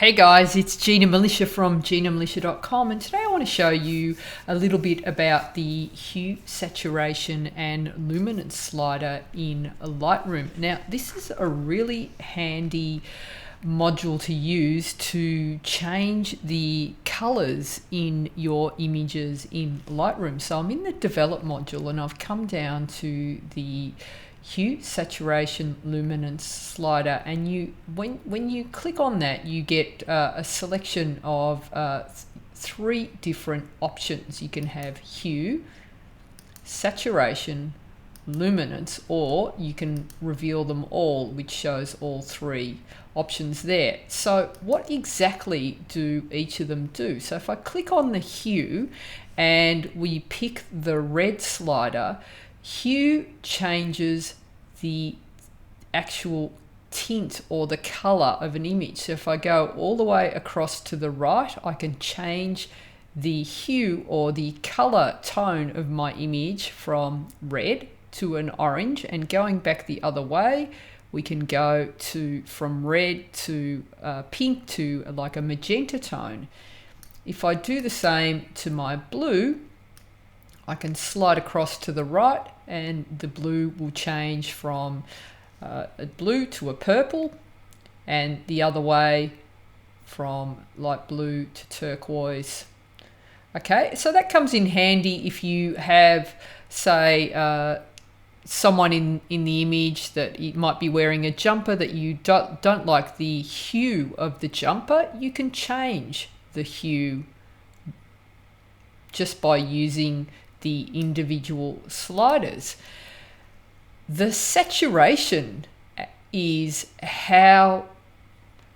Hey guys, it's Gina Militia from ginamilitia.com, and today I want to show you a little bit about the hue, saturation and luminance slider in Lightroom. Now this is a really handy module to use to change the colors in your images in Lightroom. So I'm in the develop module and I've come down to the hue, saturation, luminance slider, and when you click on that you get a selection of three different options. You can have hue, saturation, luminance, or you can reveal them all, which shows all three options there. So what exactly do each of them do? So if I click on the hue and we pick the red slider, hue changes the actual tint or the color of an image. So if I go all the way across to the right, I can change the hue or the color tone of my image from red to an orange, and going back the other way we can go from red to pink to like a magenta tone. If I do the same to my blue, I can slide across to the right and the blue will change from a blue to a purple, and the other way from light blue to turquoise. Okay, so that comes in handy if you have, say, someone in the image that it might be wearing a jumper that you don't like the hue of the jumper. You can change the hue just by using the individual sliders. The saturation is how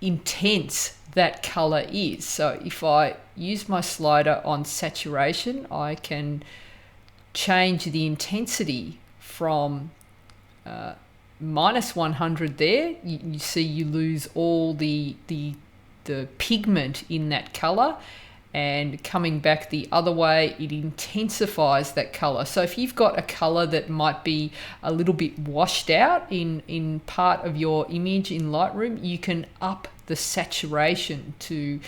intense that color is. So if I use my slider on saturation, I can change the intensity from minus 100 there. You see you lose all the pigment in that color, and coming back the other way it intensifies that color. So if you've got a color that might be a little bit washed out in part of your image in Lightroom, you can up the saturation to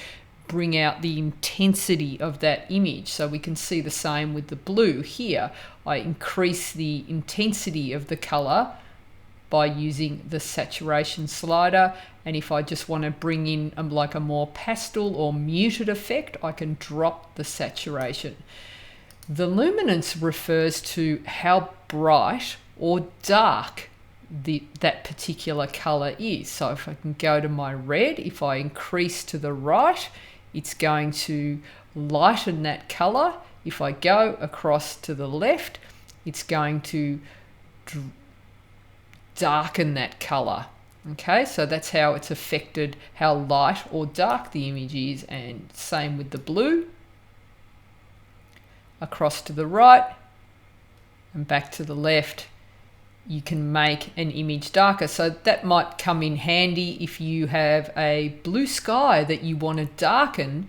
bring out the intensity of that image. So we can see the same with the blue here. I increase the intensity of the color by using the saturation slider, and if I just want to bring in like a more pastel or muted effect, I can drop the saturation. The luminance refers to how bright or dark that particular color is. So if I can go to my red, if I increase to the right, it's going to lighten that color. If I go across to the left, it's going to darken that color. Okay, so that's how it's affected how light or dark the image is. And same with the blue, across to the right and back to the left, you can make an image darker. So that might come in handy if you have a blue sky that you want to darken.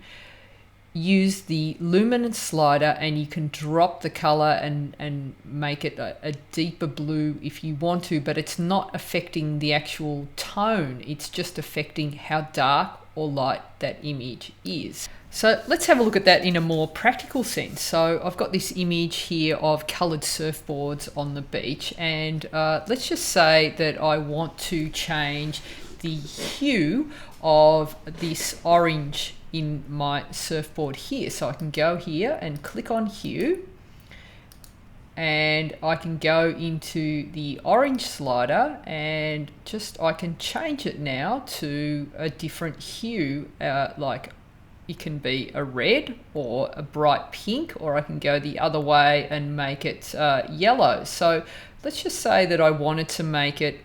Use the luminance slider and you can drop the color and make it a deeper blue if you want to, but it's not affecting the actual tone. It's just affecting how dark or light that image is. So let's have a look at that in a more practical sense. So I've got this image here of colored surfboards on the beach, and let's just say that I want to change the hue of this orange in my surfboard here. So I can go here and click on hue, and I can go into the orange slider and I can change it now to a different hue, like it can be a red or a bright pink, or I can go the other way and make it yellow. So let's just say that I wanted to make it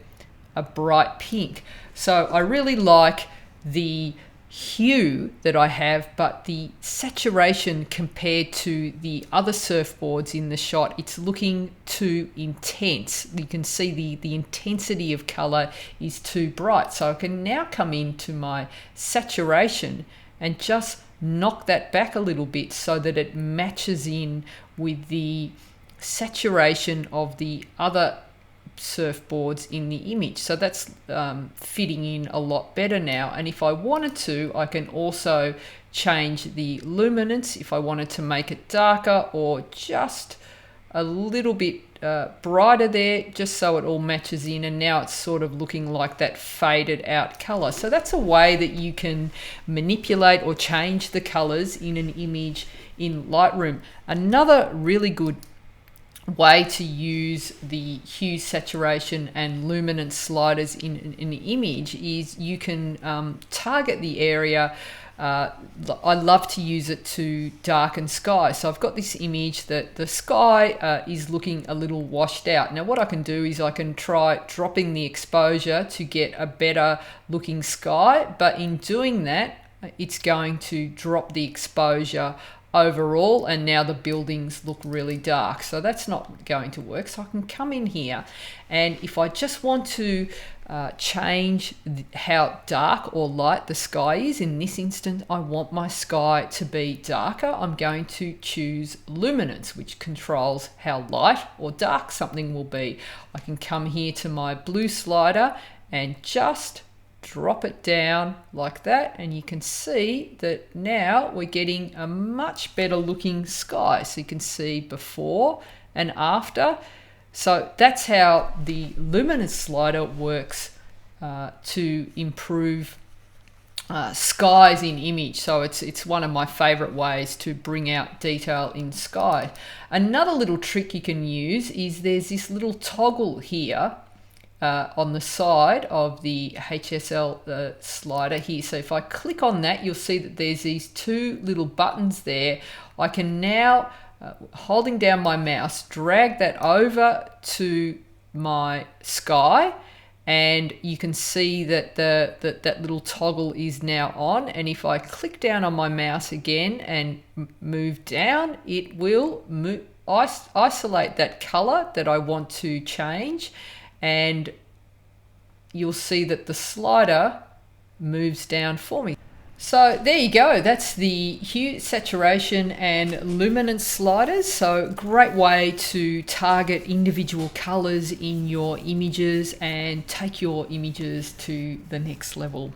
a bright pink. So I really like the hue that I have, but the saturation compared to the other surfboards in the shot, it's looking too intense. You can see the intensity of color is too bright. So I can now come into my saturation and just knock that back a little bit so that it matches in with the saturation of the other surfboards in the image. So that's fitting in a lot better now. And if I wanted to, I can also change the luminance if I wanted to make it darker or just a little bit brighter there, just so it all matches in, and now it's sort of looking like that faded out color. So that's a way that you can manipulate or change the colors in an image in Lightroom. Another really good way to use the hue, saturation and luminance sliders in an image is you can target the area. I love to use it to darken sky. So I've got this image that the sky is looking a little washed out. Now what I can do is I can try dropping the exposure to get a better looking sky, but in doing that it's going to drop the exposure overall, and now the buildings look really dark. So that's not going to work. So I can come in here, and if I just want to change how dark or light the sky is, in this instance I want my sky to be darker, I'm going to choose luminance, which controls how light or dark something will be. I can come here to my blue slider and just drop it down like that, and you can see that now we're getting a much better looking sky. So you can see before and after. So that's how the luminance slider works to improve skies in image. So it's one of my favorite ways to bring out detail in sky. Another little trick you can use is there's this little toggle here on the side of the HSL slider here. So if I click on that, you'll see that there's these two little buttons there. I can now, holding down my mouse, drag that over to my sky, and you can see that that little toggle is now on. And if I click down on my mouse again and move down, it will isolate that color that I want to change, and you'll see that the slider moves down for me. So there you go, that's the hue, saturation and luminance sliders. So great way to target individual colors in your images and take your images to the next level.